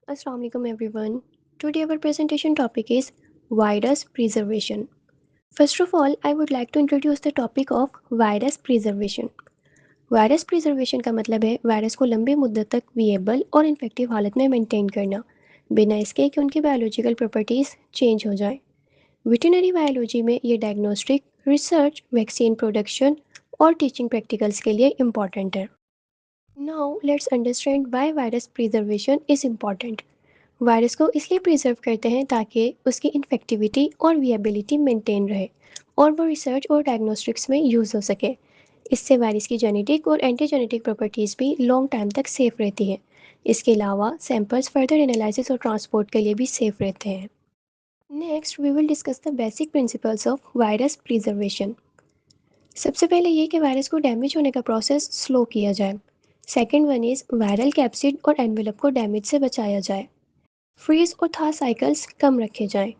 Assalamualaikum everyone. Today our presentation topic is virus preservation. First of all, I would like to introduce the topic of virus preservation. Virus preservation का मतलब है virus को लंबी मुद्दत तक विएबल और infective हालत में मेंटेन करना, बिना इसके कि उनकी बायोलॉजिकल प्रॉपर्टीज़ चेंज हो जाएं। वेटरनरी बायोलॉजी में ये डायग्नोस्टिक, रिसर्च, वैक्सीन प्रोडक्शन और टीचिंग प्रैक्टिकल्स के लिए इम्पॉर्टेंट है। Now let's understand why virus preservation is important. Virus को इसलिए प्रिजर्व करते हैं ताकि उसकी इन्फेक्टिविटी और विएबिलिटी मेंटेन रहे और वो रिसर्च और डायग्नोस्टिक्स में यूज़ हो सके। इससे वायरस की जेनेटिक और एंटीजेनेटिक प्रॉपर्टीज़ भी लॉन्ग टाइम तक सेफ रहती है। इसके अलावा सैंपल्स फर्दर एनालिसिस और ट्रांसपोर्ट के लिए भी सेफ रहते हैं। Next we will discuss the basic principles of virus preservation. सबसे पहले ये कि वायरस को डैमेज होने का प्रोसेस स्लो किया जाए। Second one is viral capsid और एनवेलप को डैमेज से बचाया जाए। फ्रीज और था साइकिल्स कम रखे जाएं।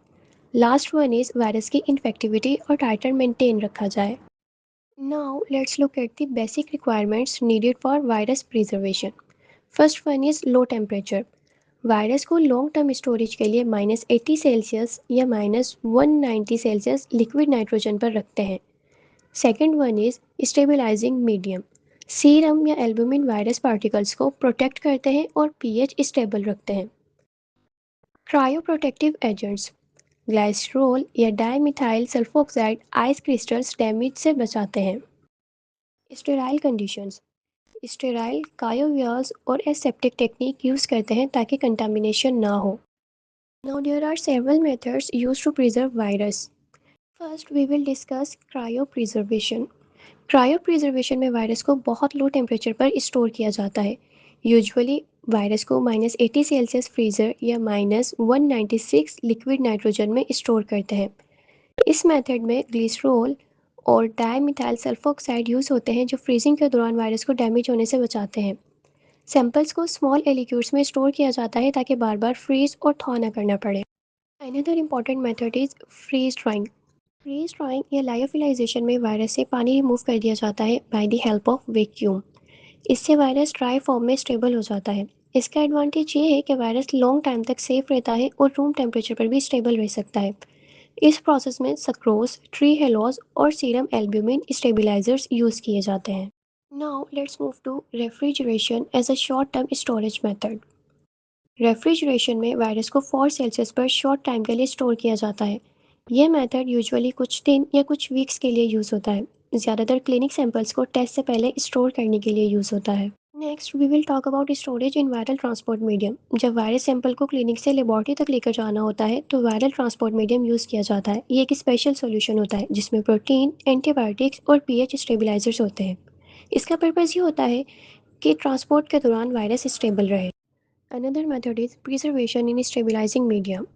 लास्ट वन इज वायरस की इन्फेक्टिविटी और टाइटर मेंटेन रखा जाए। Now let's look at the basic requirements needed for virus preservation. First one is low temperature. Virus को लॉन्ग टर्म स्टोरेज के लिए -80 सेल्सियस या -190 सेल्सियस लिक्विड नाइट्रोजन पर रखते हैं। Second one is stabilising medium. Serum या एल्बुमिन वायरस पार्टिकल्स को protect करते हैं और पीएच स्टेबल रखते हैं। क्रायोप्रोटेक्टिव एजेंट्स, ग्लाइसरोल या dimethyl sulfoxide ice crystals damage से बचाते हैं। स्टेराइल कंडीशंस, स्टेराइल कायोवियर्स और एसेप्टिक टेक्निक यूज़ करते हैं ताकि कंटामिनेशन ना हो। Now there are several methods used to preserve virus. First we will discuss cryopreservation. Cryopreservation में वायरस को बहुत लो टेम्परेचर पर स्टोर किया जाता है। यूजुअली वायरस को -80 सेल्सियस फ्रीज़र या -196 लिक्विड नाइट्रोजन में स्टोर करते हैं। इस मेथड में ग्लिसरॉल और डाइमिथाइल सल्फोक्साइड यूज़ होते हैं जो फ्रीजिंग के दौरान वायरस को डैमेज होने से बचाते हैं। सैंपल्स को स्मॉल एलिक्यूट्स में स्टोर किया जाता है ताकि बार बार फ्रीज और थॉ न करना पड़े। Another important method is freeze drying. Freeze drying या लायोफिलाइजेशन में वायरस से पानी रिमूव कर दिया जाता है by the help of vacuum. इससे वायरस ड्राई फॉर्म में स्टेबल हो जाता है। इसका एडवांटेज ये है कि वायरस लॉन्ग टाइम तक सेफ रहता है और रूम टेम्परेचर पर भी स्टेबल रह सकता है। इस प्रोसेस में सक्रोज, ट्री हेलोज और सीरम एल्ब्यूमिन स्टेबलाइजर्स यूज़ किए जाते हैं। Now let's move to refrigeration as a short term storage method. Refrigeration में वायरस को 4 सेल्सियस पर शॉर्ट टाइम के लिए स्टोर किया जाता है। यह मेथड यूजुअली कुछ दिन या कुछ वीक्स के लिए यूज़ होता है। ज़्यादातर क्लिनिक सैंपल्स को टेस्ट से पहले स्टोर करने के लिए यूज़ होता है। Next we will talk about storage in viral transport medium. जब वायरस सैंपल को क्लिनिक से लेबॉर्टरी तक लेकर जाना होता है तो वायरल ट्रांसपोर्ट मीडियम यूज़ किया जाता है। ये एक स्पेशल सॉल्यूशन होता है जिसमें प्रोटीन, एंटीबायोटिक्स और पीएच स्टेबलाइजर्स होते हैं। इसका पर्पज़ ये होता है कि ट्रांसपोर्ट के दौरान वायरस स्टेबल रहे। Another method is preservation in stabilising medium.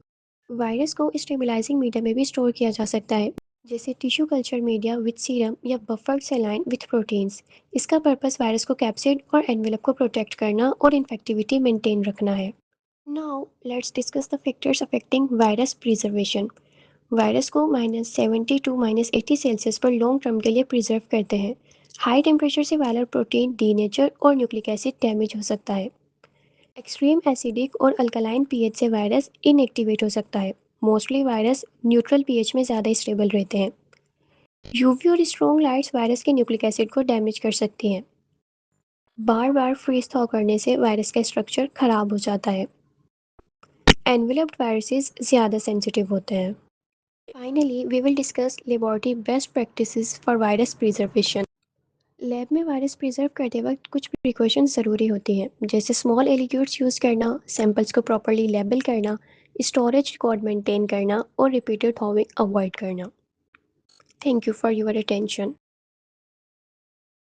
Virus को स्टेबलाइजिंग मीडिया में भी स्टोर किया जा सकता है, जैसे tissue culture media with serum or buffered saline with proteins. इसका पर्पस वायरस को कैप्सिड और एनवेलप को प्रोटेक्ट करना और इन्फेक्टिविटी मेंटेन रखना है। Now let's discuss the factors affecting virus preservation. Virus को -70 टू -80 सेल्सियस पर लॉन्ग टर्म के लिए प्रिजर्व करते हैं। हाई टेम्परेचर से वायरल प्रोटीन डीनेचर और न्यूक्लिक एसिड डैमेज हो सकता है। एक्सट्रीम एसिडिक और अल्कलाइन पीएच से वायरस इनएक्टिवेट हो सकता है। मोस्टली वायरस न्यूट्रल पीएच में ज़्यादा स्टेबल रहते हैं। यूवी और स्ट्रॉन्ग लाइट्स वायरस के न्यूक्लिक एसिड को डैमेज कर सकती हैं। बार बार फ्रीज थॉ करने से वायरस का स्ट्रक्चर खराब हो जाता है। एनवेलप्ड वायरसेस ज़्यादा सेंसिटिव होते हैं। Finally we will discuss laboratory best practices for virus preservation. Lab में वायरस प्रिजर्व करते वक्त कुछ प्रिकॉशंस ज़रूरी होती हैं, जैसे स्मॉल एलिक्यूट्स यूज़ करना, सैंपल्स को प्रॉपर्ली लेबल करना, स्टोरेज रिकॉर्ड मेंटेन करना और रिपीटेड थॉविंग अवॉइड करना। Thank you for your attention.